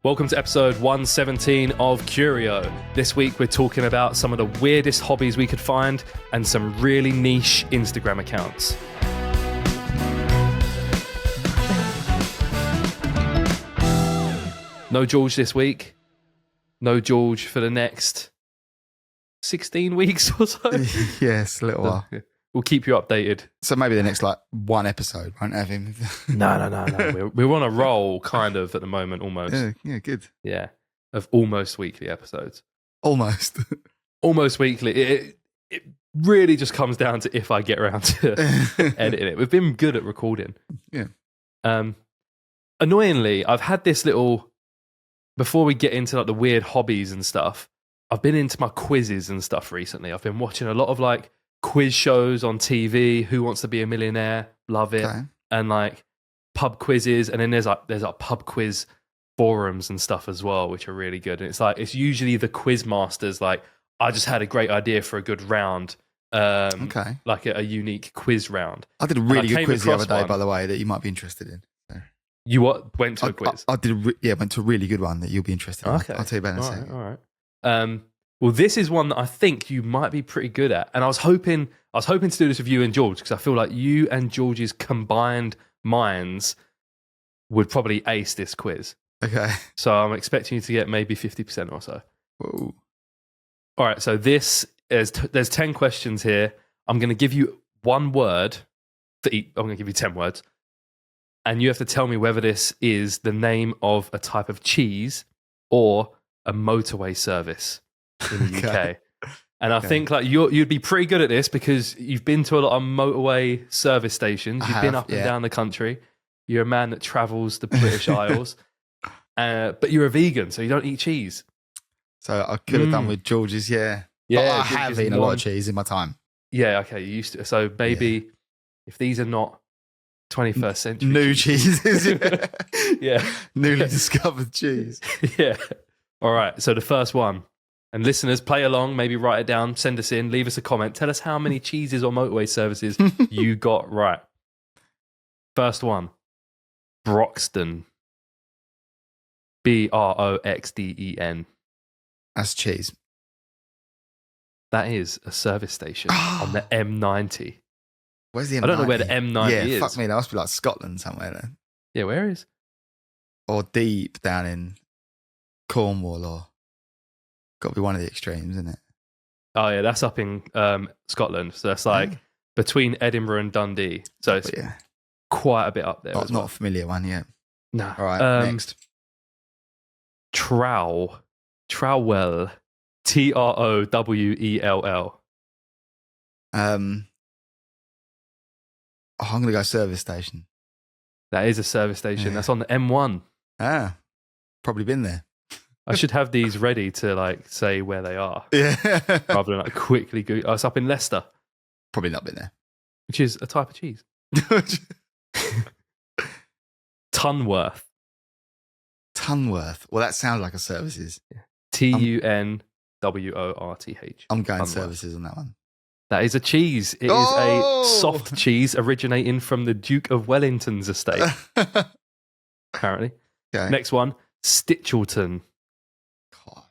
Welcome to episode 117 of Curio. This week we're talking about some of the weirdest hobbies we could find and some really niche Instagram accounts. No George this week. No George for the next 16 weeks or so. Yes, a little while. We'll keep you updated. So maybe the next one episode won't have him. No. We're on a roll kind of at the moment, almost. Yeah, good. Yeah, of almost weekly episodes. Almost. Almost weekly. It really just comes down to if I get around to editing it. We've been good at recording. Yeah. Annoyingly, I've had this little, before we get into like the weird hobbies and stuff, I've been into my quizzes and stuff recently. I've been watching a lot of like quiz shows on TV, Who Wants to Be a Millionaire, love it. Okay. And like pub quizzes, and then there's like pub quiz forums and stuff as well, which are really good. And it's usually the quiz masters like, I just had a great idea for a good round. Like a unique quiz round. I did a really good quiz the other day, by the way, that you might be interested in. So. You went to a quiz? I went to a really good one that you'll be interested in. Okay. I'll tell you about it in a second. All right. Well, this is one that I think you might be pretty good at. And I was hoping to do this with you and George, because I feel like you and George's combined minds would probably ace this quiz. Okay. So I'm expecting you to get maybe 50% or so. Whoa. All right. So there's 10 questions here. I'm going to give you one word for each. I'm going to give you 10 words. And you have to tell me whether this is the name of a type of cheese or a motorway service in the UK. And I think like you'd be pretty good at this because you've been to a lot of motorway service stations. You've been up and down the country. You're a man that travels the British Isles. But you're a vegan, so you don't eat cheese. So I could have done with George's, yeah. But I have eaten a lot of cheese in my time. Yeah, okay, you used to. So maybe if these are not 21st century new cheeses. Yeah. Newly discovered cheese. Yeah. All right, so the first one. And listeners, play along, maybe write it down, send us in, leave us a comment. Tell us how many cheeses or motorway services you got right. First one. Broxton. Broxden. That's cheese. That is a service station on the M90. Where's the M90? I don't know where the M90 is. Yeah, fuck me, that must be like Scotland somewhere then. Yeah, where is? Or deep down in Cornwall, or got to be one of the extremes, isn't it? Oh yeah, that's up in Scotland. So that's like between Edinburgh and Dundee. So it's quite a bit up there. Not a familiar one yet. No. All right, next. Trowell. Trowell. Trowell. I'm going to go service station. That is a service station. Yeah. That's on the M1. Probably been there. I should have these ready to like say where they are. Yeah. Rather than like quickly go. Oh, it's up in Leicester. Probably not been there. Which is a type of cheese. Tunworth. Tunworth. Well, that sounds like a services. Yeah. Tunworth. I'm going Tunworth. Services on that one. That is a cheese. It is a soft cheese originating from the Duke of Wellington's estate. Apparently. Okay. Next one. Stitchelton. God.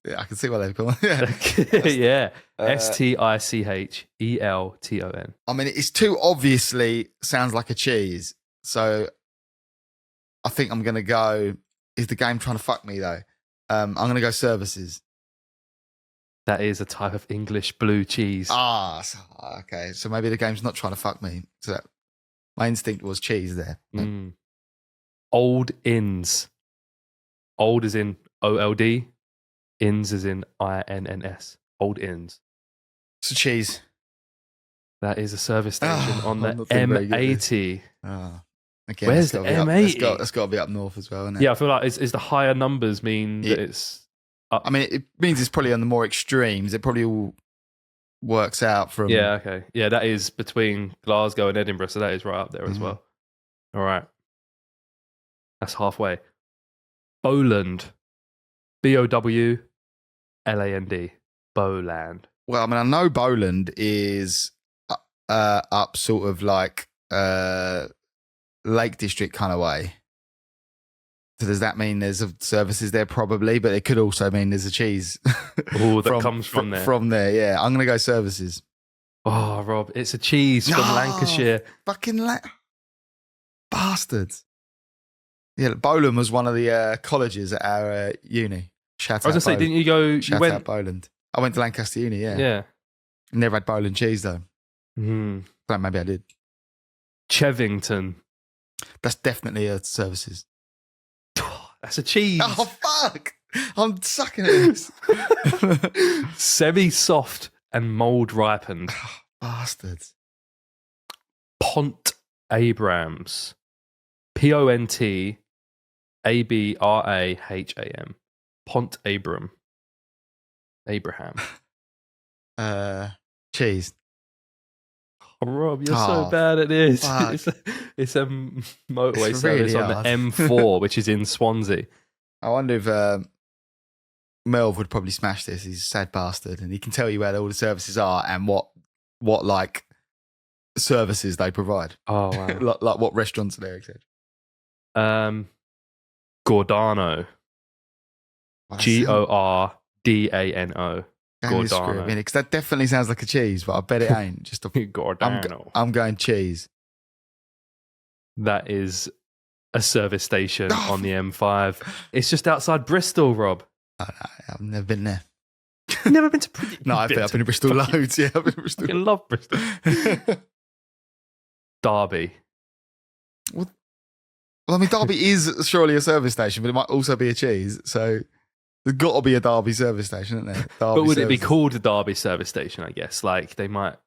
Yeah, I can see what they're calling it. Yeah. Stitchelton. I mean, it's too obviously sounds like a cheese. So I think I'm going to go. Is the game trying to fuck me though? I'm going to go services. That is a type of English blue cheese. Okay. So maybe the game's not trying to fuck me. So my instinct was cheese there. Old Inns. Old is in OLD. Inns is in INNS. Old Inns. It's a cheese. That is a service station on the M80. Again, where's the M80? That's got to be up north as well, isn't it? Yeah, I feel like is the higher numbers mean that it's up? I mean, it means it's probably on the more extremes. It probably all works out from... Yeah, okay. Yeah, that is between Glasgow and Edinburgh, so that is right up there as well. All right. That's halfway. Bowland. Bowland. Bowland. Well, I mean, I know Bowland is up sort of like Lake District kind of way. So does that mean there's services there? Probably, but it could also mean there's a cheese. Oh, that comes from there. From there, yeah. I'm going to go services. Oh, Rob, it's a cheese from Lancashire. Fucking bastards. Yeah, Bowland was one of the colleges at our uni. Shout I was going to say, didn't you go... Shout out Bowland. I went to Lancaster Uni, yeah. Yeah. Never had Bowland cheese, though. Mm. So maybe I did. Chevington. That's definitely a services. That's a cheese. Oh, fuck. I'm sucking at this. Semi-soft and mould ripened. Bastards. Pont Abrams. PONTABRAHAM. Pont Abraham. Cheese. Oh, Rob, you're so bad at this. It's a motorway It's service really on hard. the M4, which is in Swansea. I wonder if Melv would probably smash this. He's a sad bastard, and he can tell you where all the services are and what like services they provide. Oh, wow. like what restaurants are there, etc. Gordano. Gordano. Gordano. Because that definitely sounds like a cheese, but I bet it ain't. Just a Gordano. I'm going cheese. That is a service station on the M5. It's just outside Bristol, Rob. Oh, no, I've never been there. You've never been to No, I've been to Bristol loads. Yeah, I've been to Bristol. I love Bristol. Derby. Well, I mean, Derby is surely a service station, but it might also be a cheese. So there's got to be a Derby service station, isn't there? But would it be called a Derby service station, I guess? Like, they might...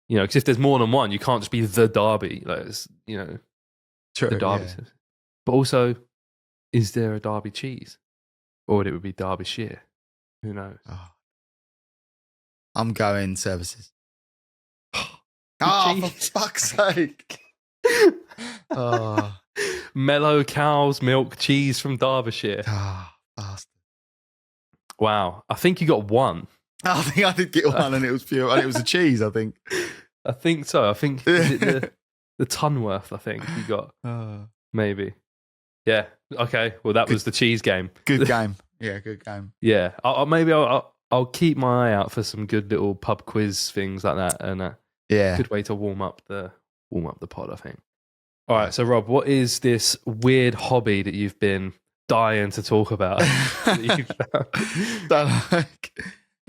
You know, because if there's more than one, you can't just be the Derby. Like, it's, you know, True, the Derby. yeah. But also, is there a Derby cheese? Or would it be Derbyshire? Who knows? Oh. I'm going services. For fuck's sake. Mellow cow's milk cheese from Derbyshire. Bastard. Wow. I think you got one. I think I did get one and it was pure. And it was a cheese, I think. I think so. I think is it the Tunworth, I think you got. Maybe. Yeah. Okay. Well, that was the cheese game. Good game. Yeah, good game. Yeah. I'll keep my eye out for some good little pub quiz things like that, and good way to warm up the pod, I think. All right. So, Rob, what is this weird hobby that you've been dying to talk about?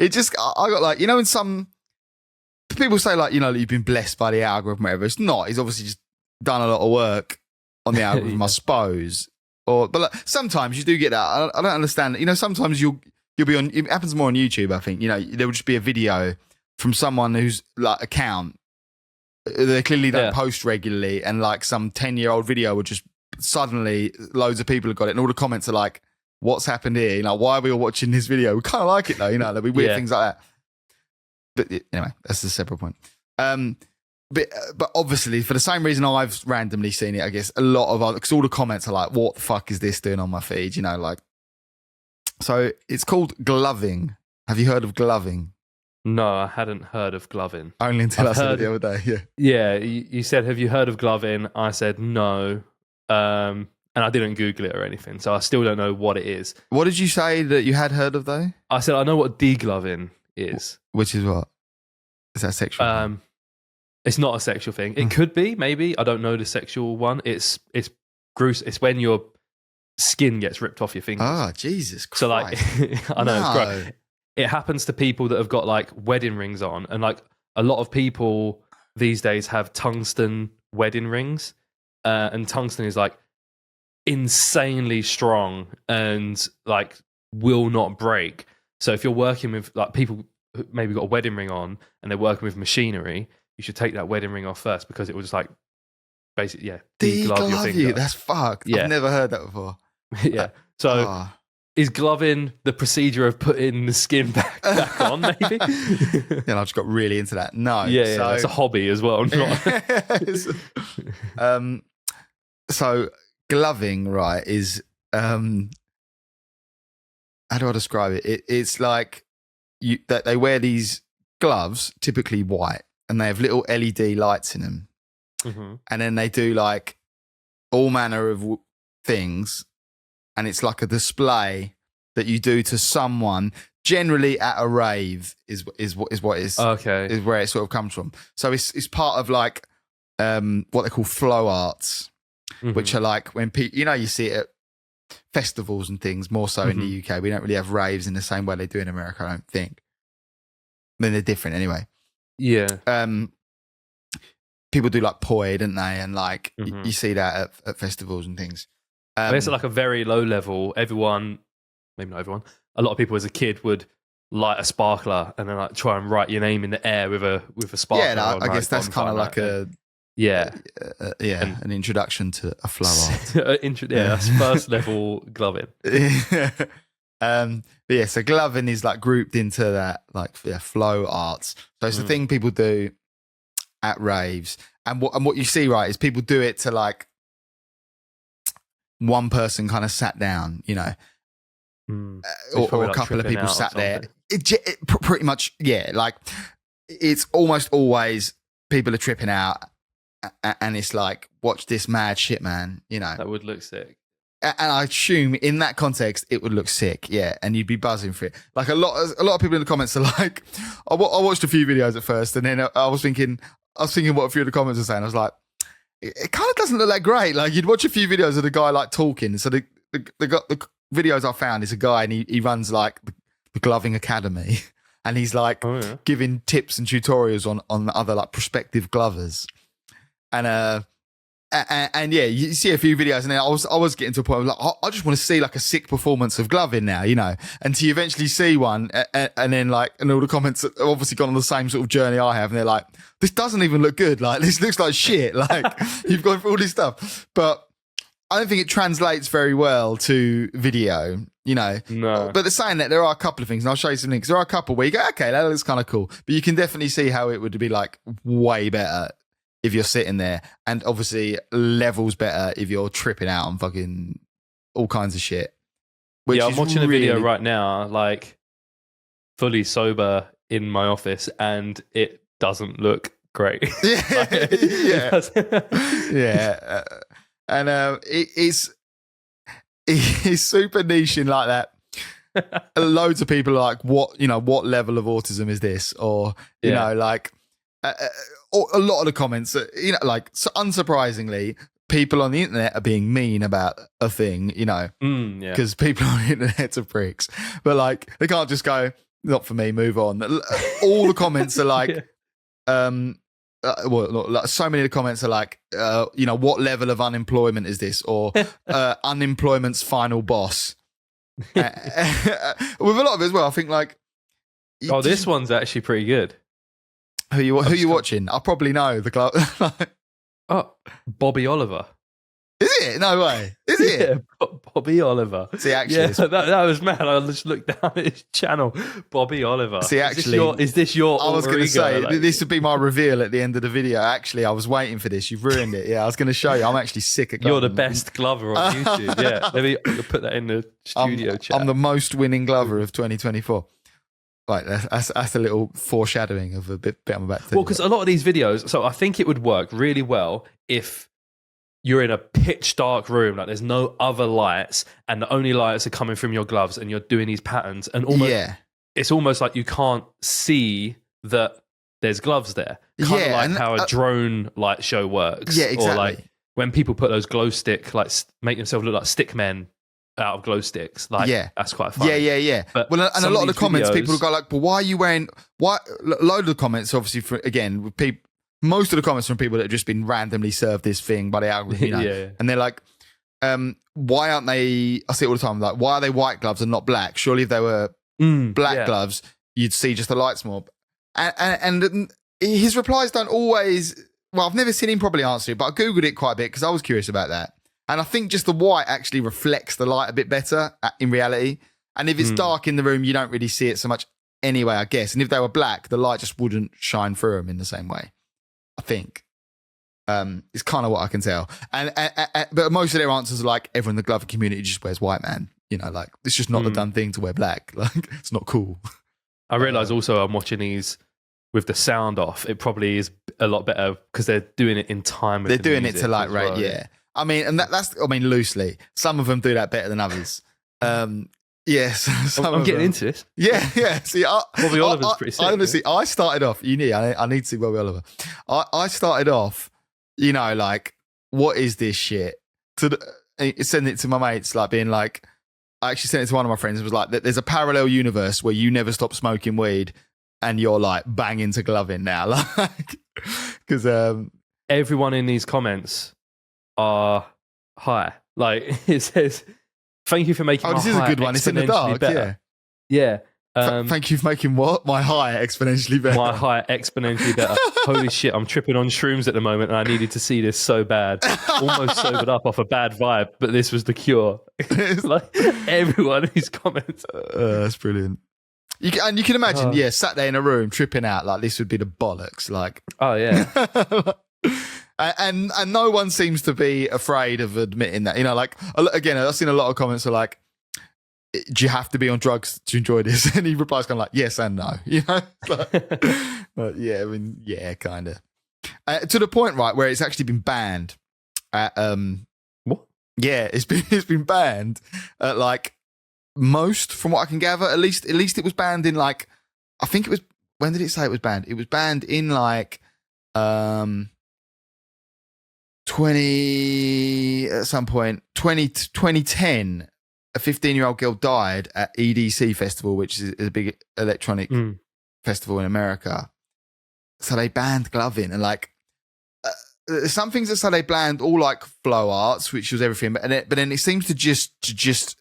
It just, I got like, you know, in some people say like, you know, you've been blessed by the algorithm, whatever. It's not. He's obviously just done a lot of work on the algorithm, I suppose. But like, sometimes you do get that. I don't understand. You know, sometimes you'll be on. It happens more on YouTube, I think. You know, there will just be a video from someone who's like account. They clearly don't post regularly, and like some 10-year-old video would just suddenly loads of people have got it, and all the comments are like, "What's happened here? You know, why are we all watching this video? We kind of like it though. You know, there'll be weird things like that." But anyway, that's a separate point. But obviously, for the same reason I've randomly seen it, I guess a lot of other, because all the comments are like, "What the fuck is this doing on my feed?" You know, like. So it's called gloving. Have you heard of gloving? No, I hadn't heard of gloving. Only until I said it the other day. Yeah. Yeah, you said, "Have you heard of gloving?" I said no, and I didn't Google it or anything, so I still don't know what it is. What did you say that you had heard of though? I said I know what degloving is. Which is what? Is that sexual? It's not a sexual thing. It could be, maybe. I don't know the sexual one. It's gruesome. It's when your skin gets ripped off your fingers. Oh, Jesus Christ. So like, I know, it's gross. It happens to people that have got like wedding rings on, and like a lot of people these days have tungsten wedding rings, and tungsten is like insanely strong and like will not break. So if you're working with like people who maybe got a wedding ring on and they're working with machinery, you should take that wedding ring off first, because it will just like basically deglove your finger. That's fucked. Yeah. I've never heard that before. Yeah. So is gloving the procedure of putting the skin back on, maybe? Yeah, I just got really into that. No. Yeah, so, it's a hobby as well. So gloving, right, is how do I describe it? It's like that they wear these gloves, typically white, and they have little LED lights in them. Mm-hmm. And then they do like all manner of things, and it's like a display that you do to someone, generally at a rave, is what is where it sort of comes from. So it's part of like what they call flow arts, which are like when people, you see it at festivals and things, more so in the UK. We don't really have raves in the same way they do in America, I don't think. I mean, they're different anyway. Yeah. People do like poi, don't they? And like you see that at festivals and things. It's like a very low level. Everyone, maybe not everyone, a lot of people as a kid would light a sparkler and then like try and write your name in the air with a sparkler. Yeah, no, I guess that's kind of like an introduction to a flow art. That's first level gloving. So gloving is like grouped into that like flow arts. So it's the thing people do at raves, and what you see, right, is people do it to like one person kind of sat down, or a couple of people sat there. It pretty much, like it's almost always people are tripping out, and it's like, watch this mad shit, man. That would look sick. And I assume in that context it would look sick, and you'd be buzzing for it. Like a lot of people in the comments are like, I watched a few videos at first, and then I was thinking what a few of the comments were saying. I was like, it kind of doesn't look that great. Like you'd watch a few videos of the guy like talking. So the videos I found is a guy, and he runs like the gloving academy, and he's like giving tips and tutorials on other like prospective glovers, and you see a few videos, and then I was getting to a point where like, I just want to see like a sick performance of gloving now, and you eventually see one, and then like, and all the comments have obviously gone on the same sort of journey I have, and they're like, this doesn't even look good, like this looks like shit, like you've gone through all this stuff, but I don't think it translates very well to video, No. But they're saying that there are a couple of things, and I'll show you some links. There are a couple where you go, okay, that looks kind of cool, but you can definitely see how it would be like way better if you're sitting there, and obviously levels better if you're tripping out on fucking all kinds of shit. I'm watching a video right now, like fully sober in my office, and it doesn't look great. And it's super niche in like that. Loads of people are like, what level of autism is this? Or like. A lot of the comments, like, so unsurprisingly, people on the internet are being mean about a thing, because people on the internet are pricks. But like, they can't just go, not for me, move on. All the comments are like, so many of the comments are like, what level of unemployment is this? Or unemployment's final boss. With a lot of it as well, I think like, this one's actually pretty good. Who you watching? I probably know the club. Bobby Oliver. Is it? No way. Is it? Bobby Oliver. See, actually, that was mad. I just looked down at his channel. Bobby Oliver. See, actually, is this your? I was going to say this would be my reveal at the end of the video. Actually, I was waiting for this. You've ruined it. Yeah, I was going to show you. I'm actually sick at. You're the best glover on YouTube. Yeah, maybe I'll put that in the studio chat. I'm the most winning glover of 2024. Right, that's a little foreshadowing of a bit I'm about to do. Well, because a lot of these videos, so I think it would work really well if you're in a pitch dark room, like there's no other lights, and the only lights are coming from your gloves, and you're doing these patterns, and it's almost like you can't see that there's gloves there. Kind of like how a drone light show works. Yeah, exactly. Or like when people put those glow stick, like make themselves look like stick men out of glow sticks, like that's quite fun. Yeah. But well, and a lot of the comments, people will go like, "But why are you wearing?" Why? A load of the comments, obviously, most of the comments from people that have just been randomly served this thing by the algorithm, and they're like, "Why aren't they?" I see it all the time. Like, why are they white gloves and not black? Surely if they were black gloves, you'd see just the lights more. And his replies don't always. Well, I've never seen him probably answer it, but I googled it quite a bit because I was curious about that. And I think just the white actually reflects the light a bit better in reality. And if it's dark in the room, you don't really see it so much anyway, I guess. And if they were black, the light just wouldn't shine through them in the same way, I think. It's kind of what I can tell. But most of their answers are like, everyone in the glover community just wears white, man. Like, it's just not the done thing to wear black. Like, it's not cool. I realise also I'm watching these with the sound off. It probably is a lot better because they're doing it in time with they're doing it to like, right, yeah. I mean, and that's, I mean, loosely. Some of them do that better than others. Yes. I'm getting into this. Yeah. See, Bobby Oliver's pretty sick. Honestly, I started off, I need to see Bobby Oliver. I started off, like, what is this shit? Sending it to my mates, like being like, I actually sent it to one of my friends. It was like, there's a parallel universe where you never stop smoking weed and you're like banging to gloving now. Like, because everyone in these comments are high. Like it says, thank you for making this is a good one. It's in the dark. Better. Yeah. Thank you for making what? My high exponentially better. My high exponentially better. Holy shit, I'm tripping on shrooms at the moment and I needed to see this so bad. Almost sobered up off a bad vibe, but this was the cure. It's like everyone in these comments. That's brilliant. You can imagine, sat there in a room tripping out, like this would be the bollocks. Like, oh yeah. And no one seems to be afraid of admitting that. Like, again, I've seen a lot of comments are like, do you have to be on drugs to enjoy this? And he replies kind of like, yes and no. But yeah, I mean, yeah, kind of. To the point, right, where it's actually been banned. What? Yeah, it's been banned at like most, from what I can gather. At least it was banned in like, I think it was. When did it say it was banned? It was banned in like 2010. A 15-year-old girl died at EDC Festival, which is a big electronic festival in America. So they banned gloving, and like some things that say they banned all like flow arts, which was everything, but then it seems to just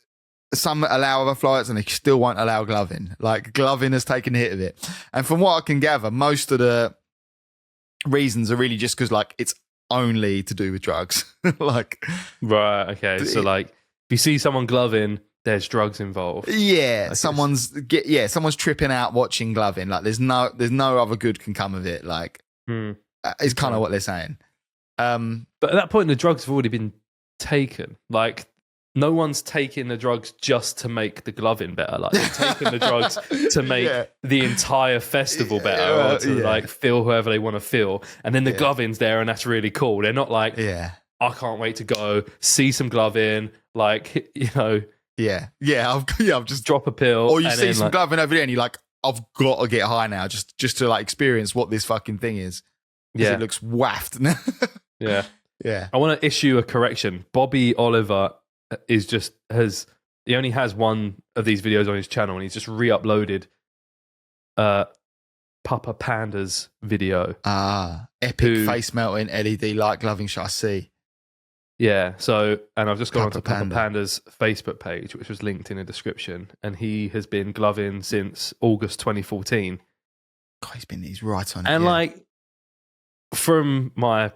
some allow other flow arts and they still won't allow gloving. Like gloving has taken a hit of it, and from what I can gather, most of the reasons are really just because like it's only to do with drugs. Like, right, okay, so like. If you see someone gloving, there's drugs involved. Yeah, someone's tripping out watching gloving. Like there's no other good can come of it. Like it's kind of what they're saying. But at that point, the drugs have already been taken. Like no one's taking the drugs just to make the gloving better. Like they're taking the drugs to make the entire festival better, or to like feel whoever they want to feel. And then the gloving's there, and that's really cool. They're not like, I can't wait to go see some gloving. Like, I've just drop a pill, or you see some gloving over there, and you're like, I've got to get high now, just to like experience what this fucking thing is. Yeah, it looks waft. Yeah. I want to issue a correction. Bobby Oliver he only has one of these videos on his channel, and he's just re-uploaded Papa Panda's video. Epic face melting LED light gloving shot. I see. Yeah, so, and I've just gone onto Papa Panda's Facebook page, which was linked in the description, and he has been gloving since August 2014. God, he's right on it. And like, from my,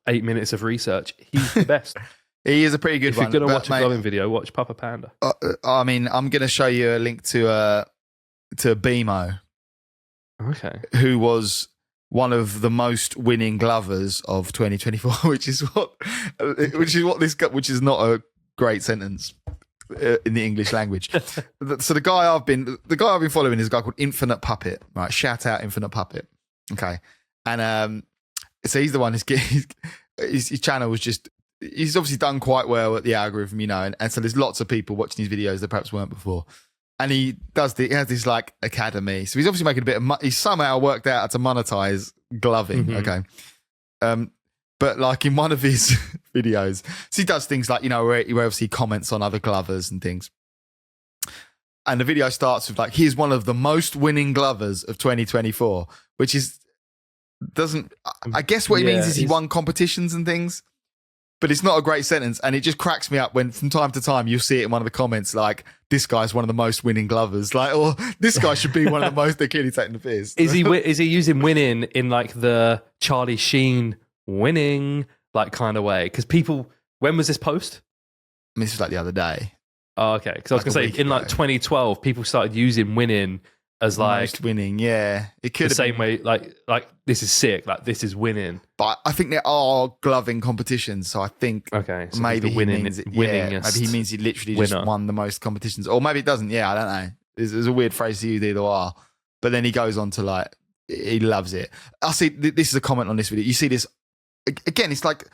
8 minutes of research, he's the best. He is a pretty good one. If you're going to watch a gloving video, watch Papa Panda. I mean, I'm going to show you a link to BMO. Okay. Who was one of the most winning glovers of 2024, which is not a great sentence in the English language. So the guy I've been following is a guy called Infinite Puppet, right? Shout out Infinite Puppet. Okay. And so he's the one his channel was just, he's obviously done quite well at the algorithm, and so there's lots of people watching his videos that perhaps weren't before. And he has this like academy. So he's obviously making a bit of money. He's somehow worked out how to monetize gloving. Okay. But like in one of his videos, so he does things like, where obviously he comments on other glovers and things. And the video starts with like, he's one of the most winning glovers of 2024, which I guess what he means is he won competitions and things. But it's not a great sentence, and it just cracks me up when from time to time you'll see it in one of the comments like, this guy's one of the most winning glovers, like, or this guy should be one of the most, they're clearly taking the piss. Is he using winning in like the Charlie Sheen winning like kind of way? Because people, when was this post? I mean, this was like the other day. Oh, okay. Because I was going to say, in like 2012, people started using winning as like most winning, yeah. It could the same way, like this is sick, like this is winning. But I think there are gloving competitions, so I think so maybe he means maybe he means he literally just won the most competitions, or maybe it doesn't. Yeah, I don't know. It's a weird phrase to use either or. But then he goes on to like, he loves it. I see. This is a comment on this video. You see this again. It's like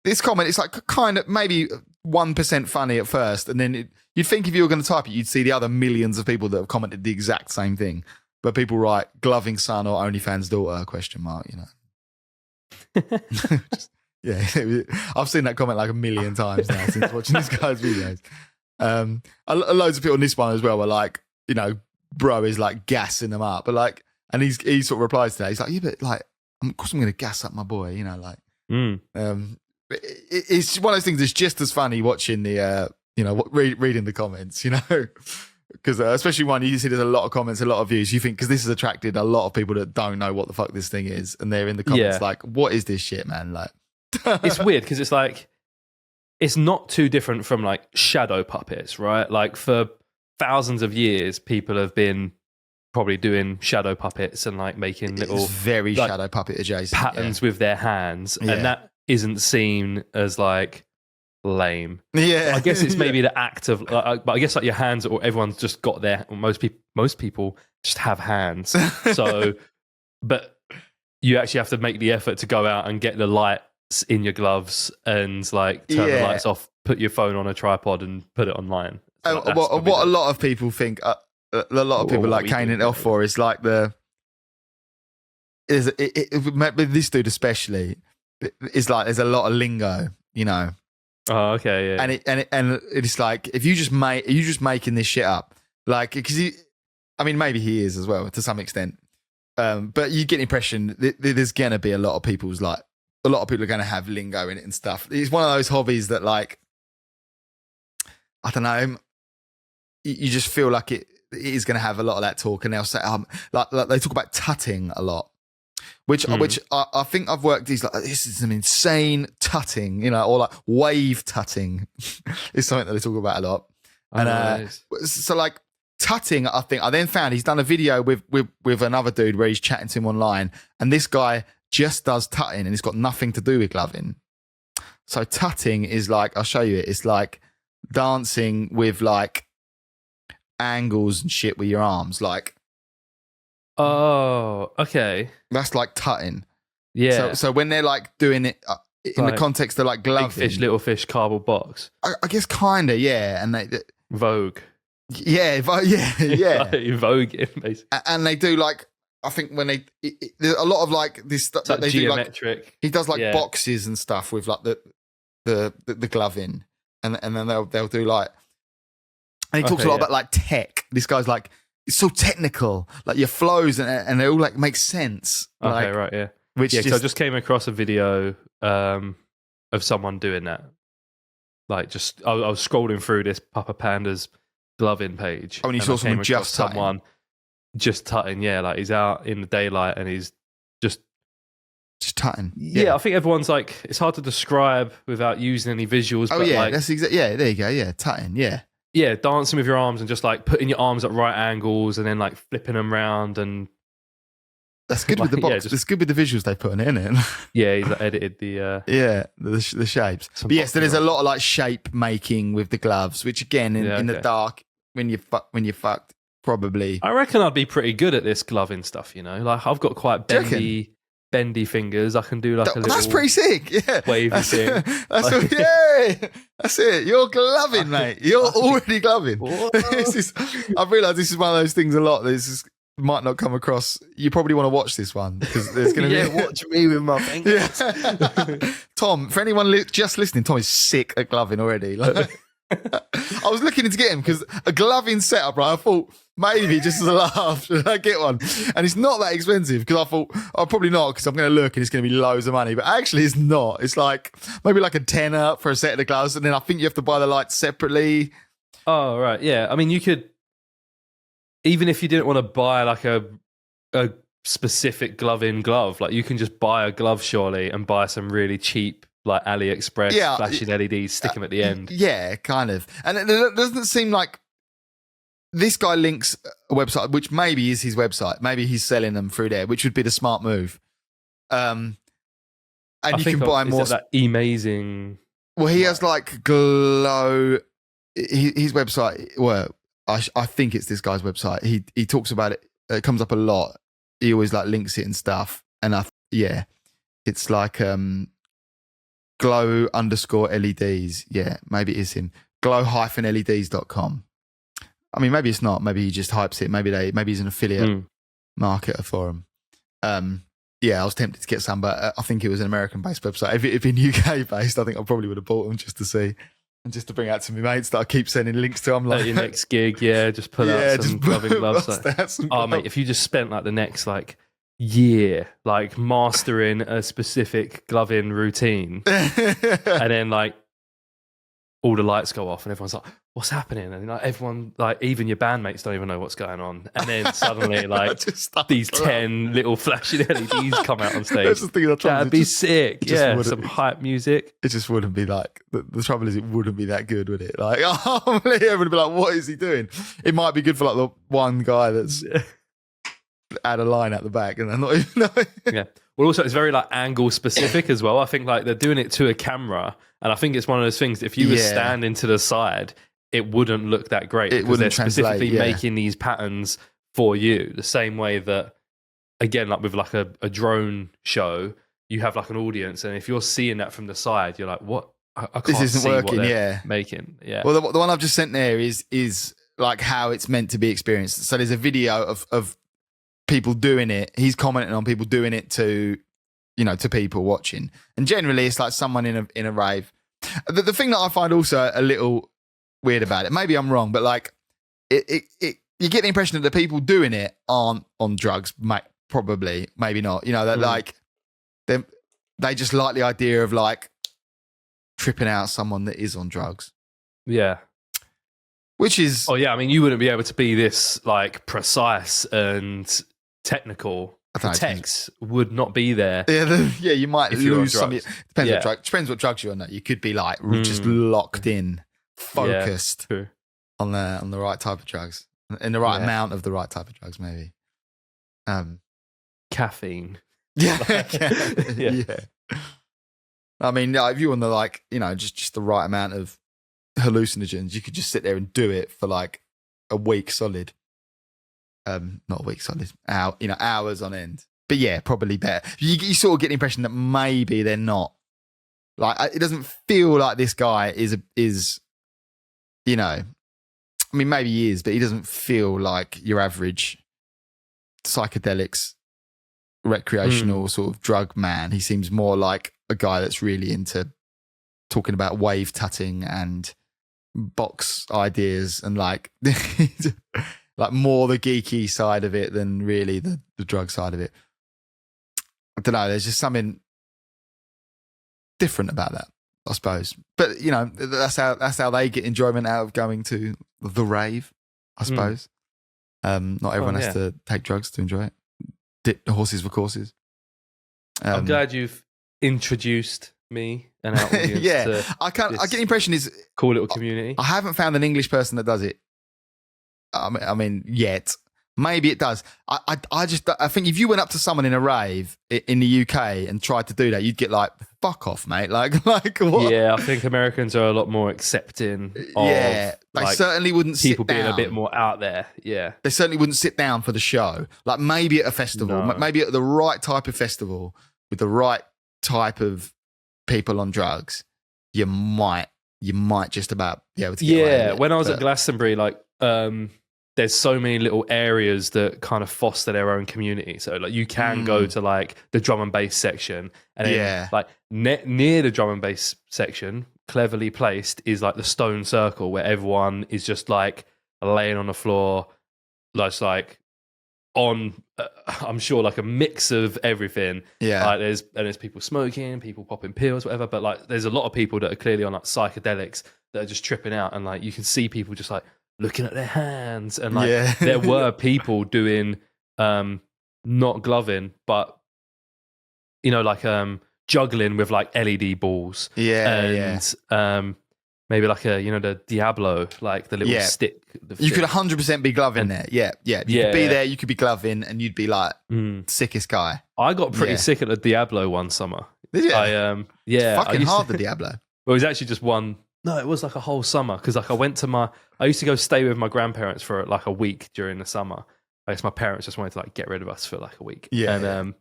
this comment, it's like kind of maybe 1% funny at first, and then you'd think if you were going to type it, you'd see the other millions of people that have commented the exact same thing. But people write "gloving son" or "OnlyFans daughter?" ? Just, yeah, I've seen that comment like a million times now since watching this guy's videos. Loads of people on this one as well were like, bro is like gassing them up, but like, and he sort of replies to that. He's like, yeah, but like, of course I'm going to gas up my boy, like. It's one of those things that's just as funny watching the reading the comments, because especially when you see there's a lot of comments, a lot of views, you think, because this has attracted a lot of people that don't know what the fuck this thing is, and they're in the comments like, what is this shit, man? Like, it's weird because it's like, it's not too different from like shadow puppets, right? Like for thousands of years people have been probably doing shadow puppets and like making little very like, shadow puppet adjacent patterns with their hands, and that isn't seen as like lame. Yeah, I guess it's maybe the act of, but I guess like your hands, or everyone's just got their. Most people just have hands. So, but you actually have to make the effort to go out and get the lights in your gloves and like turn the lights off, put your phone on a tripod and put it online. So what a lot of people think, a lot of people like caning it off for is like this dude especially. It's like there's a lot of lingo, Oh, okay, yeah. And it's like, if you just making this shit up, like, because maybe he is as well to some extent, but you get the impression that there's gonna be a lot of people are gonna have lingo in it and stuff. It's one of those hobbies that, like, I don't know, you just feel like it is gonna have a lot of that talk, and they'll say like they talk about tutting a lot. Which I think I've worked. He's like, this is some insane tutting, or like wave tutting is something that they talk about a lot. And so like tutting, I then found he's done a video with another dude where he's chatting to him online, and this guy just does tutting, and it's got nothing to do with gloving. So tutting is like, I'll show you it. It's like dancing with like angles and shit with your arms, like. Oh, okay. That's like tutting. Yeah. So when they're like doing it in like the context of like gloving. Big fish, little fish, cardboard box. I guess kind of, yeah. And they Vogue. Yeah, yeah. Vogue, basically. And they do like, I think when there's a lot of like this stuff that they geometric. Do like, he does like boxes and stuff with like the gloving, and then they'll do like, and he talks a lot about like tech. This guy's like, it's so technical, like your flows and they all like make sense. Okay, like, right, yeah. So I just came across a video of someone doing that. Like, just I was scrolling through this Papa Panda's gloving page. Oh, and you saw someone just tutting, yeah. Like, he's out in the daylight and he's just tutting. Yeah, I think everyone's like, it's hard to describe without using any visuals. Oh, but yeah, like, that's exactly. Yeah, there you go. Yeah, tutting. Yeah. Yeah, dancing with your arms and just like putting your arms at right angles and then like flipping them around, and that's good with the box. It's good with the visuals they put in it, isn't it? Yeah, he's like edited the the shapes. But yes, there's a lot of like shape making with the gloves, which again in the dark when you're fucked, probably. I reckon I'd be pretty good at this gloving stuff. Like I've got quite bendy fingers. I can do like a little. That's pretty sick. Yeah, wavy thing. That's it. You're gloving, mate. You're already gloving. I've realised this is one of those things a lot. Might not come across. You probably want to watch this one because there's going to be. Watch me with my fingers. Yeah. Tom, for anyone just listening, Tom is sick at gloving already. Like, I was looking to get him because a gloving setup, right? I thought maybe just as a laugh, should I get one? And it's not that expensive because I thought, probably not because I'm going to look and it's going to be loads of money. But actually, it's not. It's like maybe like a tenner for a set of the gloves. And then I think you have to buy the lights separately. Oh, right. Yeah. I mean, you could, even if you didn't want to buy like a specific glove, like you can just buy a glove surely and buy some really cheap like AliExpress flashing LEDs, stick them at the end. Yeah, kind of. And it doesn't seem like this guy links a website, which maybe is his website. Maybe he's selling them through there, which would be the smart move. And you can buy more. Is that amazing? Well, he has like glow. His website. Well, I think it's this guy's website. He talks about it. It comes up a lot. He always like links it and stuff. And it's like glow_LEDs. Yeah, maybe it is him. glow-leds.com. I mean, maybe it's not. Maybe he just hypes it. Maybe he's an affiliate marketer for them. Yeah, I was tempted to get some, but I think it was an American-based website. If it had been UK-based, I think I probably would have bought them just to see and just to bring out to my mates that I keep sending links to. I'm like, your next gig, just put out some gloving gloves. Mate, if you just spent like the next like year like mastering a specific gloving routine, and then like all the lights go off and everyone's like, what's happening? And like everyone, like even your bandmates don't even know what's going on. And then suddenly like these 10 little flashing LEDs come out on stage. That'd be sick. Yeah, some hype music. It just wouldn't be like, the trouble is it wouldn't be that good, would it? Like, everyone would be like, what is he doing? It might be good for like the one guy that's add a line at the back and they're not even knowing. Yeah. Well, also it's very like angle specific as well. I think like they're doing it to a camera, and I think it's one of those things. If you were standing to the side, it wouldn't look that great because they're specifically making these patterns for you. The same way that, again, like with like a drone show, you have like an audience, and if you're seeing that from the side, you're like, what? I can't this isn't see working. What they're making. Yeah. Well, the one I've just sent there is like how it's meant to be experienced. So there's a video of people doing it. He's commenting on people doing it to people watching, and generally it's like someone in a rave. The thing that I find also a little weird about it, maybe I'm wrong, but like it you get the impression that the people doing it aren't on drugs. Probably, maybe not. That like they just like the idea of like tripping out someone that is on drugs. Yeah. Which is... Oh, yeah. I mean, you wouldn't be able to be this, like, precise and technical. The text would not be there. Yeah, you might lose some... Depends what drugs you're on. You could be, like, just locked in, focused on the right type of drugs. In the right amount of the right type of drugs, maybe. Caffeine. Yeah. I mean, if you want the, like, just the right amount of hallucinogens, you could just sit there and do it for like a week solid. Not a week solid, hours on end. But yeah, probably better. You sort of get the impression that maybe they're not. Like, it doesn't feel like this guy is. I mean, maybe he is, but he doesn't feel like your average psychedelics, recreational sort of drug man. He seems more like a guy that's really into talking about wave tutting and box ideas and like like more the geeky side of it than really the drug side of it. I don't know. There's just something different about that, I suppose. But that's how they get enjoyment out of going to the rave, I suppose. Not everyone has to take drugs to enjoy it. Dip horses for courses. I'm glad you've introduced me and our audience I get the impression is cool little community. I haven't found an English person that does it. I mean, yet. Maybe it does. I think if you went up to someone in a rave in the UK and tried to do that, you'd get like, fuck off, mate. Like what? Yeah, I think Americans are a lot more accepting of they certainly wouldn't people sit down. Being a bit more out there. Yeah. They certainly wouldn't sit down for the show. Like maybe at a festival, maybe at the right type of festival with the right type of people on drugs, you might just about be able to get away with it. When I was at Glastonbury, like there's so many little areas that kind of foster their own community. So like you can go to like the drum and bass section, and then like near the drum and bass section, cleverly placed, is like the stone circle where everyone is just like laying on the floor, just like on I'm sure like a mix of everything. Yeah. Like there's people smoking, people popping pills, whatever. But like there's a lot of people that are clearly on like psychedelics that are just tripping out, and like you can see people just like looking at their hands, and like there were people doing not gloving, but like juggling with like LED balls. Maybe like the Diablo, like the little stick. You could 100% be gloving there. Yeah. You could be there, you could be gloving, and you'd be like sickest guy. I got pretty sick at the Diablo one summer. Did you? It's fucking hard, the Diablo. Well, it was actually just one. No, it was like a whole summer, because like I used to go stay with my grandparents for like a week during the summer. I guess my parents just wanted to like get rid of us for like a week. Yeah. And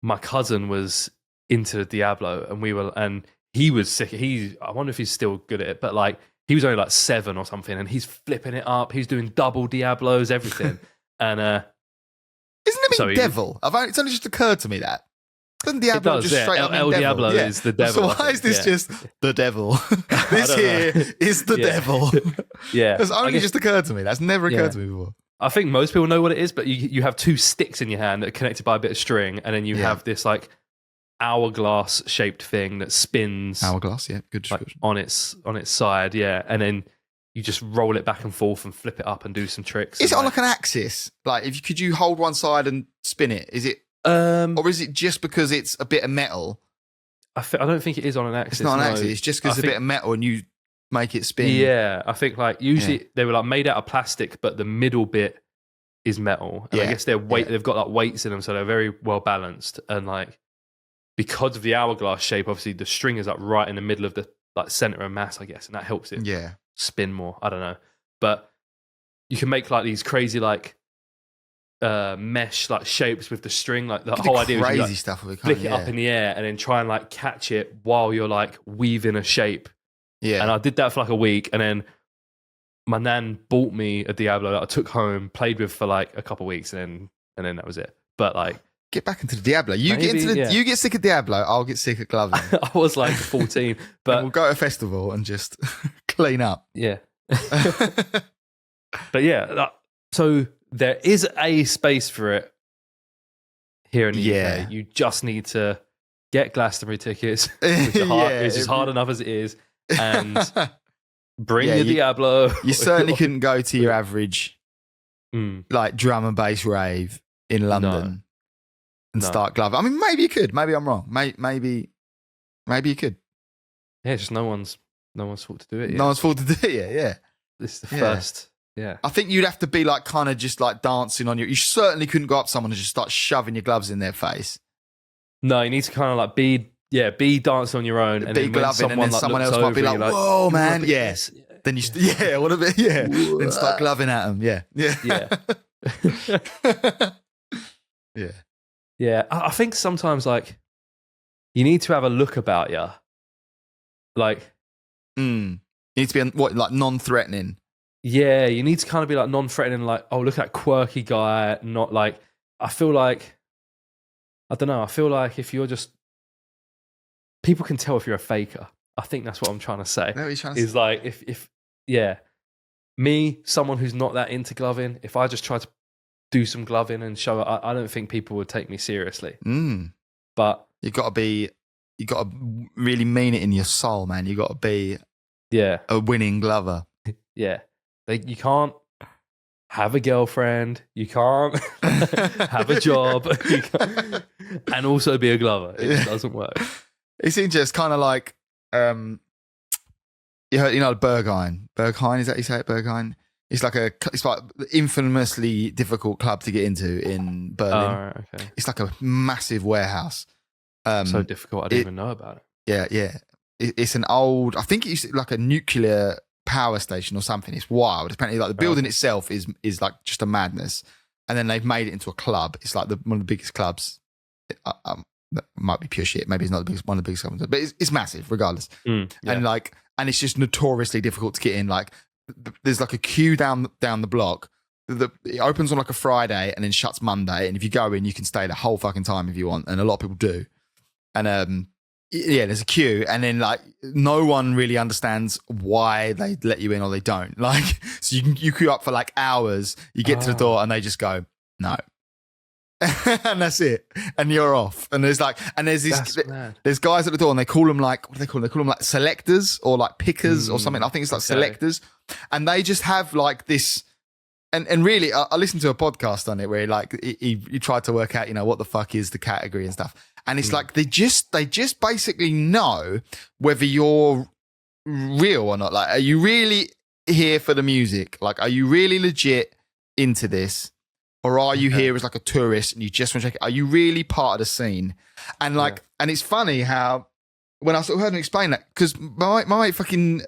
my cousin was into the Diablo, and he was sick. I wonder if he's still good at it, but like he was only like 7 or something, and he's flipping it up. He's doing double Diablos, everything, and isn't it mean devil? It's only just occurred to me that. Doesn't Diablo just straight up mean El devil? Diablo is the devil. So why is this just the devil? This here is the devil. Yeah. That's only just occurred to me. That's never occurred to me before. I think most people know what it is, but you have 2 sticks in your hand that are connected by a bit of string, and then you have this like hourglass shaped thing that spins. Hourglass, yeah, good description. Like, on its side, yeah, and then you just roll it back and forth and flip it up and do some tricks. Is it on like an axis? Like, could you hold one side and spin it? Is it, or is it just because it's a bit of metal? I don't think it is on an axis. It's not an axis. It's just because it's a bit of metal and you make it spin. Yeah, I think like usually they were like made out of plastic, but the middle bit is metal. And I guess they've got like weights in them, so they're very well balanced. And like because of the hourglass shape, obviously the string is like right in the middle of the like center of mass, I guess, and that helps it spin more. I don't know, but you can make like these crazy like mesh like shapes with the string. Like the whole idea is you, like, stuff with flick it up in the air and then try and like catch it while you're like weaving a shape. Yeah, and I did that for like a week, and then my nan bought me a Diablo that I took home, played with for like a couple of weeks, and then that was it. But like, get back into the Diablo. You get sick of Diablo. I'll get sick of gloving. I was like 14, but we'll go to a festival and just clean up. Yeah, but yeah. So there is a space for it here in the UK. You just need to get Glastonbury tickets, which is hard enough as it is, and bring the Diablo. You certainly couldn't go to your average like drum and bass rave in London and start gloving. I mean, maybe you could. Maybe I'm wrong. Maybe you could. Yeah, just no one's thought to do it yet. No one's thought to do it yet. Yeah, this is the first. Yeah, I think you'd have to be like kind of just like dancing on your. You certainly couldn't go up to someone and just start shoving your gloves in their face. No, you need to kind of like be dancing on your own, and then when someone else might be like, "Whoa, man!" Yes. Then you, what a bit, then start gloving at them. Yeah. Yeah. I think sometimes like you need to have a look about you. Like, you need to be like non-threatening. Yeah, you need to kind of be like non-threatening, like, oh, look at that quirky guy. Not like, I feel like, I don't know. I feel like if you're just, people can tell if you're a faker. I think that's what I'm trying to say. Is like, if me, someone who's not that into gloving, if I just try to do some gloving and show it, I don't think people would take me seriously. But you got to really mean it in your soul, man. You got to be a winning glover. Yeah. You can't have a girlfriend. You can't have a job. And also be a glover. It just doesn't work. It seems just kind of like, you heard, Berghain. Berghain, is that you say it? Berghain? It's like infamously difficult club to get into in Berlin. Oh, okay. It's like a massive warehouse. So difficult. I didn't even know about it. Yeah. It's an old, I think it's like a nuclear power station or something. It's wild. Apparently, like the building itself is like just a madness, and then they've made it into a club. It's like one of the biggest clubs. That might be pure shit. Maybe it's not one of the biggest clubs, but it's massive regardless. And it's just notoriously difficult to get in. Like there's like a queue down the block. It opens on like a Friday and then shuts Monday. And if you go in, you can stay the whole fucking time if you want, and a lot of people do. And there's a queue, and then like no one really understands why they let you in or they don't. Like, so you queue up for like hours, you get to the door and they just go, no. And that's it. And you're off. And there's there's guys at the door and they call them like, what do they call them? They call them like selectors or like pickers or something. I think it's like selectors. And they just have like this, and really, I listened to a podcast on it where like he tried to work out, what the fuck is the category and stuff. And it's like they just basically know whether you're real or not. Like, are you really here for the music? Like, are you really legit into this? Or are you here as like a tourist and you just want to check it? Are you really part of the scene? And like, and it's funny how when I sort of heard him explain that, because my mate fucking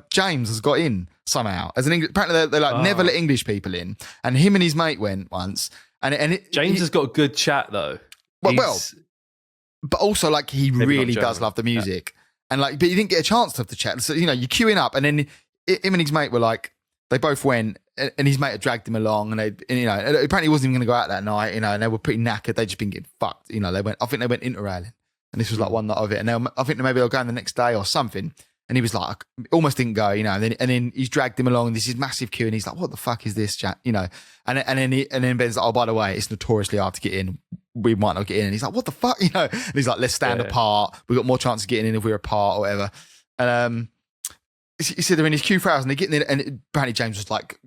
James has got in somehow as an English. Apparently they like never let English people in, and him and his mate went once. And James has got a good chat though. Well, but also like he Maybe not really does German. love the music, and like, but you didn't get a chance to have the chat. So you're queuing up, and then him and his mate were like, they both went, and his mate had dragged him along, and and apparently he wasn't even going to go out that night, and they were pretty knackered. They'd just been getting fucked, they went. I think they went interrailing, and this was like one night of it, and I think maybe they'll go the next day or something. And he was like, almost didn't go, and then he's dragged him along, and this is massive queue, and he's like, "What the fuck is this, chat?" And then Ben's like, "Oh, by the way, it's notoriously hard to get in. We might not get in." And he's like, "What the fuck?" And he's like, "Let's stand apart. We've got more chance of getting in if we're apart or whatever." And he said they're in his queue for hours, and they're getting in, and apparently James was like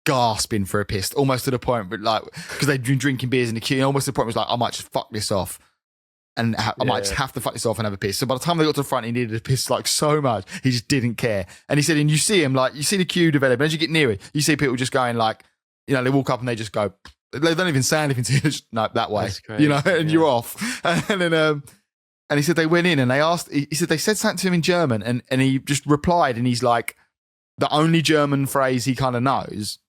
gasping for a piss, almost to the point, but like because they'd been drinking beers in the queue, and almost to the point was like, "I might just fuck this off." And I might just have to fuck this off and have a piss. So by the time they got to the front, he needed a piss like so much. He just didn't care. And he said, and you see him, like, you see the queue develop. And as you get near it, you see people just going like, they walk up and they just go, they don't even say anything to you. Just, no, that way. And you're off. And then, and he said they went in and they asked, he said they said something to him in German and he just replied and he's like, the only German phrase he kind of knows.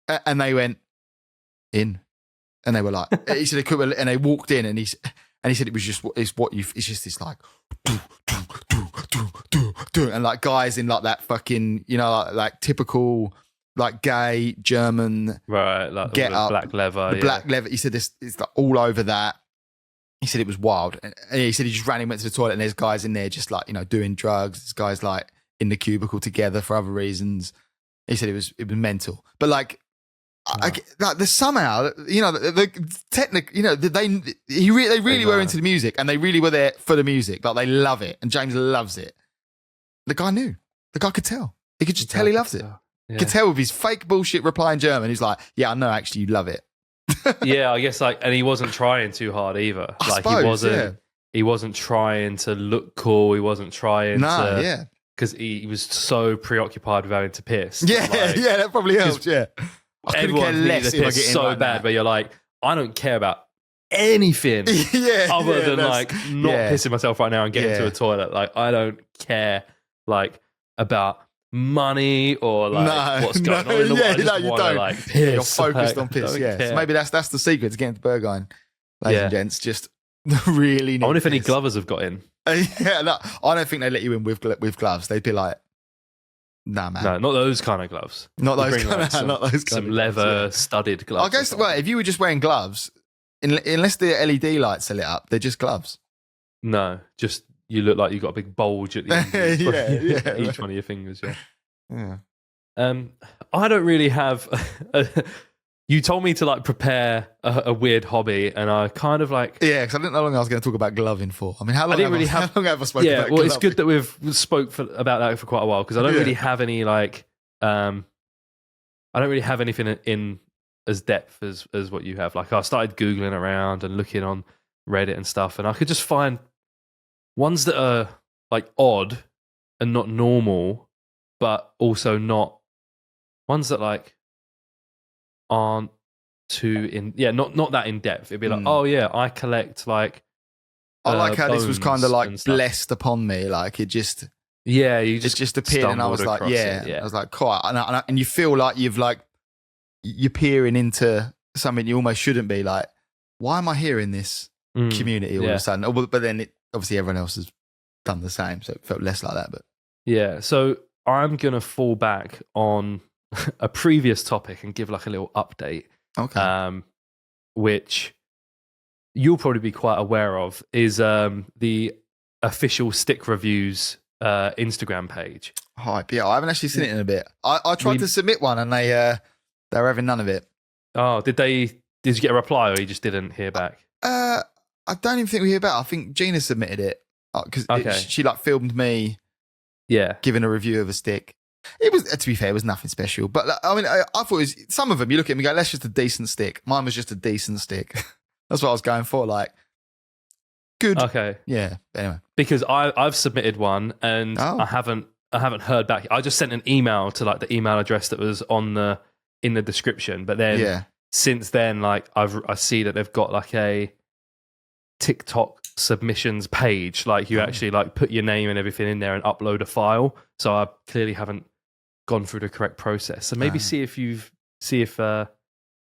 And they went, in. And they were like, he said they could, and they walked in and he said it was just it's just this like and like guys in like that fucking like typical like gay German like get up black leather, black leather. He said this it's like all over that. He said it was wild, and he said he just ran and went to the toilet, and there's guys in there just like doing drugs. There's guys like in the cubicle together for other reasons. He said it was mental, but like. There's somehow, the technic, they really were into the music and they really were there for the music. Like they love it, and James loves it. The guy knew. The guy could tell. He could just tell he loves it. Yeah. Could tell with his fake bullshit reply in German. He's like, "Yeah, I know. Actually, you love it." Yeah, I guess and he wasn't trying too hard either. He wasn't trying to look cool. He wasn't trying to. Because he was so preoccupied with having to piss. Yeah, that probably helped. Yeah. I couldn't care less if I get in so right bad, now. but you're like, I don't care about anything other than like not pissing myself right now and getting to a toilet. Like I don't care like about money or like what's going on in the world. I just want to like piss. You're focused on piss. Yeah, so maybe that's the secret to getting to Berghain, ladies and gents. Just really. I wonder if any glovers have got in. I don't think they let you in with gloves. They'd be like. Nah, man. No, not those kind of gloves. Not those kind of some leather studded gloves. I guess, well, if you were just wearing gloves, unless the LED lights are lit up, they're just gloves. No, just you look like you've got a big bulge at the end. Each one of your fingers, yeah. I don't really have... You told me to like prepare a weird hobby, and I kind of like... Yeah, because I didn't know how long I was going to talk about gloving for. I mean, how long have I spoken about gloving? Well, it's good that we've spoke about that for quite a while, because I don't really have any like... I don't really have anything in as depth as what you have. Like I started Googling around and looking on Reddit and stuff, and I could just find ones that are like odd and not normal, but also not... Ones that like... aren't too not that in depth. It'd be like, oh yeah, I collect like I like how this was kind of like blessed upon me, like it just you just appeared and I was like I was like quite and you feel like you're peering into something you almost shouldn't be, like why am I here in this community all of a sudden? But then obviously everyone else has done the same, so it felt less like that. But so I'm gonna fall back on a previous topic and give like a little update. Okay. Which you'll probably be quite aware of is the official Stick Reviews Instagram page. Hype. Yeah, I haven't actually seen it in a bit. I tried to submit one and they're having none of it. Oh, did you get a reply or you just didn't hear back? I don't even think we hear back. I think Gina submitted it because she like filmed me giving a review of a stick. It was, to be fair, it was nothing special. But I mean, I thought it was, some of them, you look at them and go, that's just a decent stick. Mine was just a decent stick. That's what I was going for. Like, good. Okay. Yeah. Anyway. Because I've submitted one and I haven't heard back. I just sent an email to like the email address that was in the description. But then since then, like I see that they've got like a TikTok submissions page. Like you actually like put your name and everything in there and upload a file. So I clearly haven't gone through the correct process. So maybe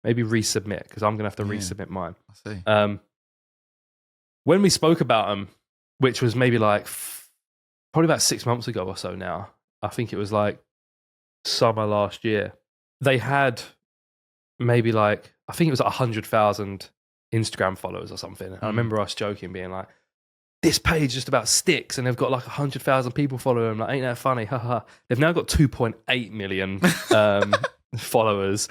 maybe resubmit, because I'm gonna have to resubmit mine. I see. when we spoke about them, which was maybe like probably about 6 months ago or so now, I think it was like summer last year, they had maybe like, I think it was like 100,000 Instagram followers or something. And I remember us joking, being like, this page is just about sticks and they've got like 100,000 people following them. Like, ain't that funny? They've now got 2.8 million followers.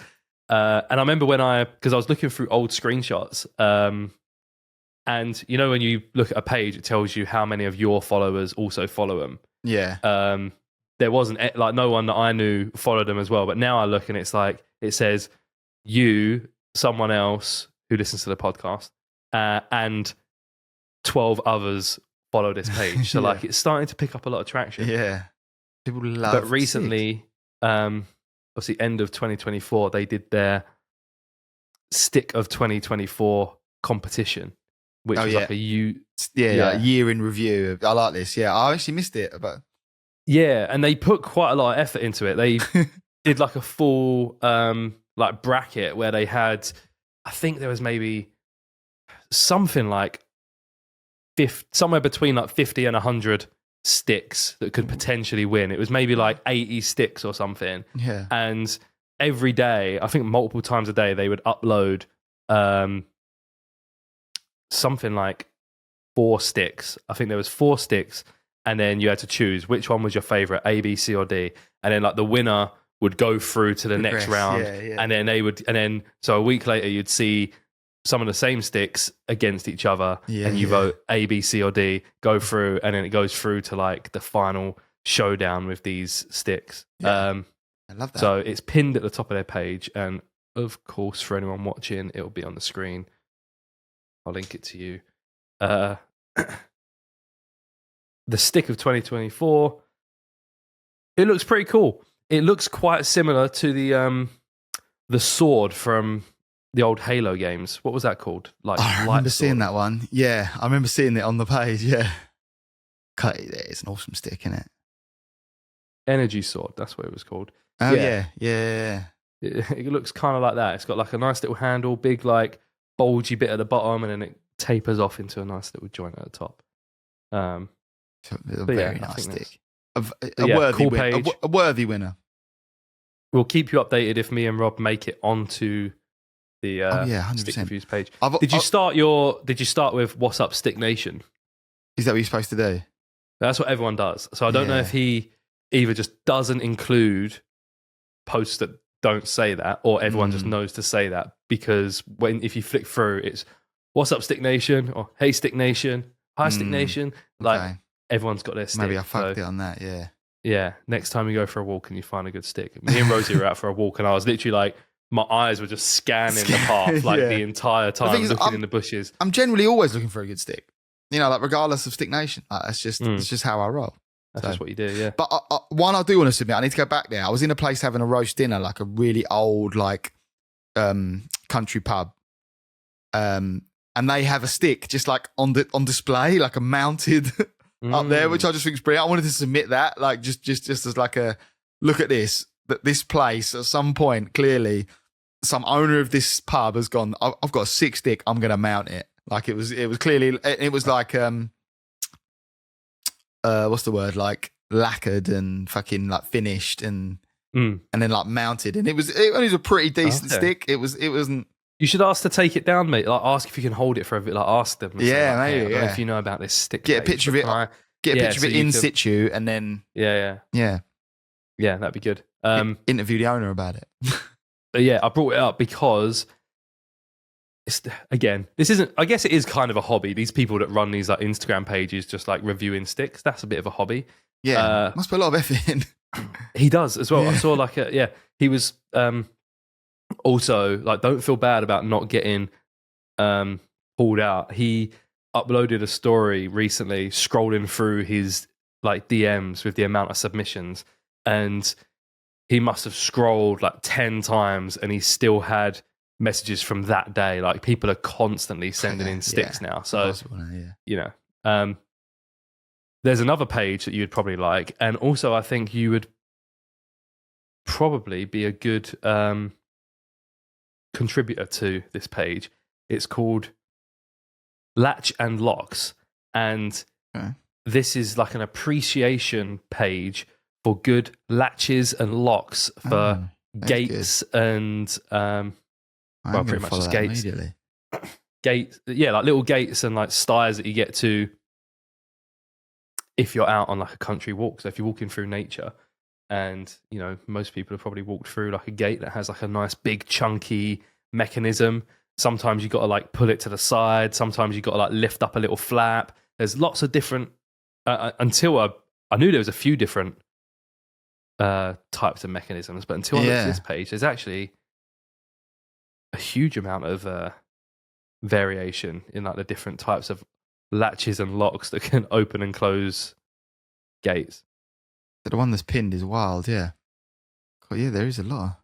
And I remember because I was looking through old screenshots, and you know when you look at a page, it tells you how many of your followers also follow them. Yeah. There wasn't like no one that I knew followed them as well. But now I look and it's like, it says you, someone else who listens to the podcast, and 12 others follow this page. So like it's starting to pick up a lot of traction. Yeah. People love But recently, obviously end of 2024, they did their Stick of 2024 competition, which was like a like year in review. I like this. Yeah, I actually missed it. But yeah, and they put quite a lot of effort into it. They did like a full like bracket where they had, I think there was maybe something like somewhere between like 50 and 100 sticks that could potentially win. It was maybe like 80 sticks or something. Yeah. And every day, I think multiple times a day, they would upload something like 4 sticks. I think there was 4 sticks, and then you had to choose which one was your favorite, A, B, C, or D. And then like the winner would go through to the next round, and then so a week later you'd see some of the same sticks against each other, and you vote A, B, C, or D, go through, and then it goes through to like the final showdown with these sticks. I love that. So it's pinned at the top of their page, and of course, for anyone watching, it'll be on the screen. I'll link it to you. The Stick of 2024. It looks pretty cool. It looks quite similar to the sword from the old Halo games. What was that called? Like, I remember seeing that one. Yeah, I remember seeing it on the page. Yeah, it's an awesome stick, isn't it? Energy sword. That's what it was called. Oh yeah. It looks kind of like that. It's got like a nice little handle, big like bulgy bit at the bottom, and then it tapers off into a nice little joint at the top. A very nice stick. A worthy winner. We'll keep you updated if me and Rob make it onto the 100%. Stick Reviews page. Did you start with What's Up Stick Nation? Is that what you're supposed to do? That's what everyone does. So I don't know if he either just doesn't include posts that don't say that, or everyone just knows to say that, because if you flick through, it's What's Up Stick Nation, or Hey Stick Nation, Hi Stick Nation. Like everyone's got their stick. Maybe I fucked it on that. Yeah. Next time you go for a walk and you find a good stick. Me and Rosie were out for a walk, and I was literally like, my eyes were just scanning the path like the entire time, looking in the bushes. I'm generally always looking for a good stick. You know, like regardless of Stick Nation. Like, it's just how I roll. That's just what you do, yeah. But one I do want to submit, I need to go back there. I was in a place having a roast dinner, like a really old, like country pub, and they have a stick just like on display, like a mounted up there, which I just think is brilliant. I wanted to submit that, like just as like a look at this. That this place at some point, clearly, some owner of this pub has gone, I've got a 6 stick, I'm going to mount it. Like it was clearly, it was like, what's the word? Like lacquered and fucking like finished and then like mounted. And it was a pretty decent stick. It wasn't. You should ask to take it down, mate. Like ask if you can hold it for a bit. Like ask them. Maybe. I don't know if you know about this stick. Get a picture of it. Get a picture of it in situ, and then yeah, that'd be good. Interview the owner about it. But yeah, I brought it up because this isn't. I guess it is kind of a hobby. These people that run these like Instagram pages, just like reviewing sticks, that's a bit of a hobby. Yeah, must put a lot of effort in. He does as well. I saw like he was also like, don't feel bad about not getting pulled out. He uploaded a story recently, scrolling through his like DMs with the amount of submissions, and he must have scrolled like 10 times, and he still had messages from that day. Like people are constantly sending in sticks now. So, you know, there's another page that you'd probably like. And also I think you would probably be a good contributor to this page. It's called Latch and Locks, and this is like an appreciation page for good latches and locks for gates and well, pretty much just gates. Gates, yeah, like little gates and like stires that you get to if you're out on like a country walk. So if you're walking through nature, and you know, most people have probably walked through like a gate that has like a nice big chunky mechanism. Sometimes you got to like pull it to the side. Sometimes you got to like lift up a little flap. There's lots of different. Until I knew there was a few different types of mechanisms, but until I looked at this page, there's actually a huge amount of variation in like the different types of latches and locks that can open and close gates. The one that's pinned is wild, yeah. Oh, yeah, there is a lot.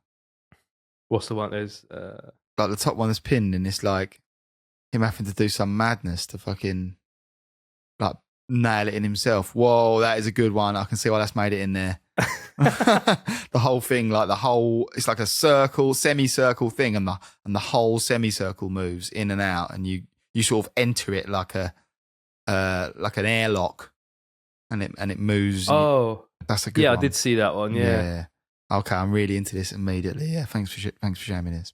What's the one? There's like the top one that's pinned, and it's like him having to do some madness to fucking like nail it in himself. Whoa, that is a good one. I can see why that's made it in there. The whole thing, like it's like a circle, semicircle thing, and the whole semicircle moves in and out, and you sort of enter it like an airlock, and it moves. Oh, that's a good one. Yeah, I did see that one. Yeah. Okay, I'm really into this immediately. Yeah, thanks for showing me this.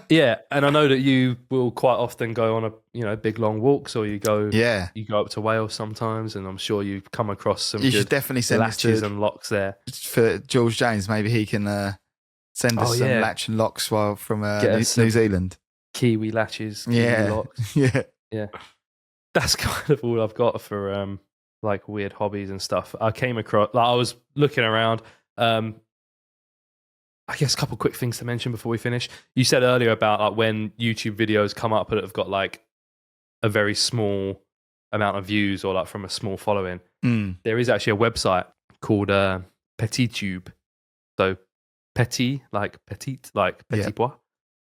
Yeah, and I know that you will quite often go on big long walks, or you go up to Wales sometimes, and I'm sure you've come across some. You should definitely send latches and locks there for George James. Maybe he can send us some latch and locks from New Zealand. Kiwi latches, Kiwi locks. Yeah. That's kind of all I've got for like weird hobbies and stuff. I came across, like I was looking around. I guess a couple quick things to mention before we finish. You said earlier about like when YouTube videos come up that have got like a very small amount of views or like from a small following. There is actually a website called PetitTube. So petit like petite like petit pois,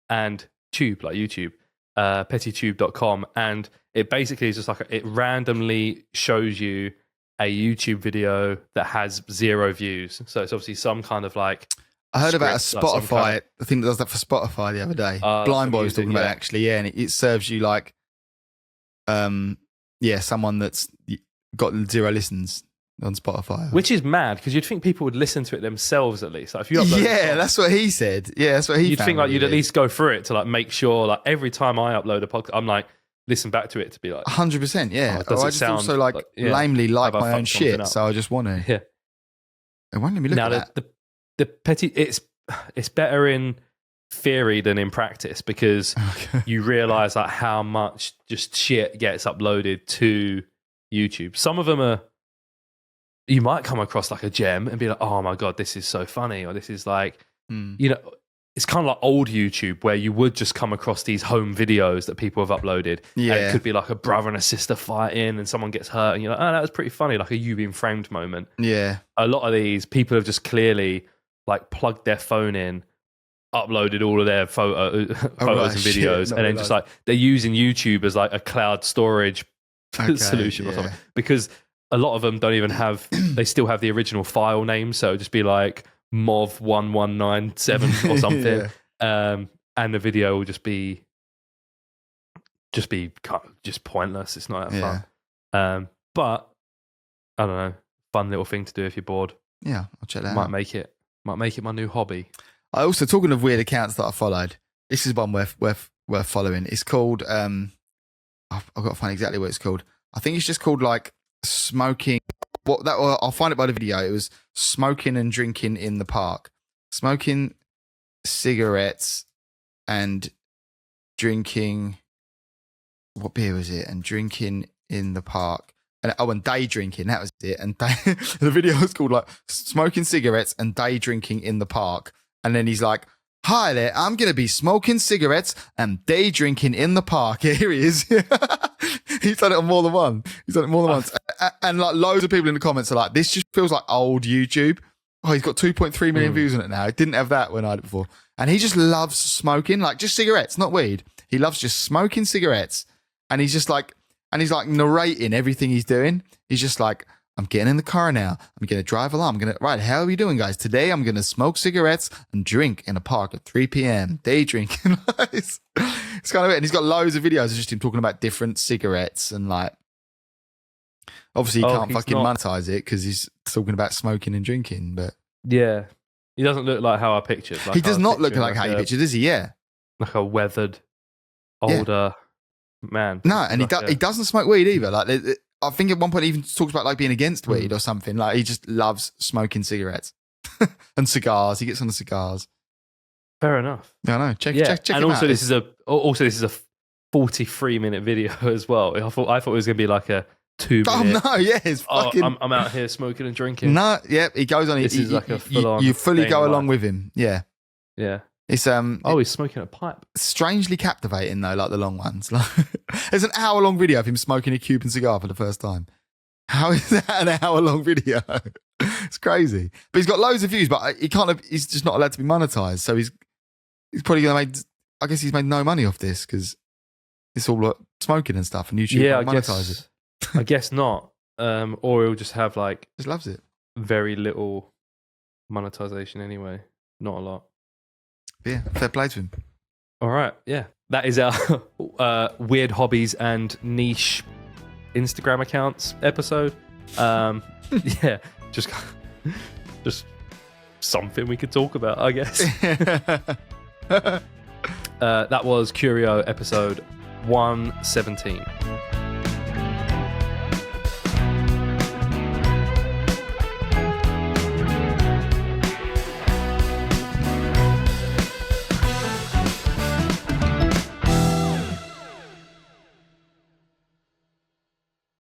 and tube like YouTube. PetitTube.com, and it basically is just like it randomly shows you a YouTube video that has 0 views. So it's obviously some kind of like. I heard about a Spotify, the thing that does that for Spotify the other day. Blind Boy was talking about it actually, and it serves you like, someone that's got 0 listens on Spotify. Which is mad, because you'd think people would listen to it themselves at least. Like if you upload that's what he said. Yeah, that's what he You'd think like you'd at least go through it to like make sure, like every time I upload a podcast, I'm like, listen back to it to be like 100%, yeah. Does it I just sound also like lamely like my own shit, so I just want to. Yeah. And why don't we look at that? The petty, it's better in theory than in practice, because you realize like how much just shit gets uploaded to YouTube. Some of them are, you might come across like a gem and be like, oh my God, this is so funny. Or this is like, it's kind of like old YouTube where you would just come across these home videos that people have uploaded. Yeah. And it could be like a brother and a sister fighting and someone gets hurt and you're like, oh, that was pretty funny. Like a you being framed moment. Yeah. A lot of these people have just clearly like plugged their phone in, uploaded all of their photos and videos, and then just like they're using YouTube as like a cloud storage solution or something, because a lot of them don't even have, they still have the original file name, so it'd just be like MOV1197 or something. And the video will just be pointless. It's not that fun. But I don't know, fun little thing to do if you're bored. Yeah, I'll check that out. Might make it my new hobby. I also, talking of weird accounts that I followed, this is one worth following. It's called I've got to find exactly what it's called. I think it's just called like smoking. I'll find it by the video. It was smoking and drinking in the park, smoking cigarettes and drinking. What beer was it? And drinking in the park. And day drinking, that was it. And the video was called like smoking cigarettes and day drinking in the park. And then he's like, hi there, I'm going to be smoking cigarettes and day drinking in the park. Here he is. He's done it on more than one. Once. And like loads of people in the comments are like, this just feels like old YouTube. Oh, he's got 2.3 million views on it now. He didn't have that when I had it before. And he just loves smoking, like just cigarettes, not weed. He loves just smoking cigarettes. And he's just like, narrating everything he's doing. He's just like, I'm getting in the car now. I'm going to drive along. Right, how are we doing, guys? Today, I'm going to smoke cigarettes and drink in a park at 3 p.m. Day drinking. It's It's kind of it. And he's got loads of videos of just him talking about different cigarettes and like. Obviously, he can't fucking monetize it because he's talking about smoking and drinking. But yeah, he doesn't look like how I pictured. Like he does not look like how you pictured, does he? Yeah, like a weathered, older man. No, and like he doesn't smoke weed either. Like I think at one point he even talks about like being against weed or something. Like he just loves smoking cigarettes and cigars. He gets on the cigars. Fair enough. I know. Check and him also out. this is a 43-minute video as well. I thought it was gonna be like a 2-minute. Oh no, yeah, it's fucking. I'm out here smoking and drinking. No, yeah, he goes on. This is like a full-on. You fully go along with him. Yeah, yeah. It's he's smoking a pipe. Strangely captivating though, like the long ones. Like, there's an hour-long video of him smoking a Cuban cigar for the first time. How is that an hour-long video? It's crazy. But he's got loads of views, but he's just not allowed to be monetized. So he's probably gonna make. I guess he's made no money off this because it's all like smoking and stuff, and YouTube can't monetize it. I guess not. Or he'll just have like just loves it. Very little monetization anyway. Not a lot. Yeah, fair play to him. All right, yeah. That is our weird hobbies and niche Instagram accounts episode. Yeah, just something we could talk about, I guess. That was Curio episode 117.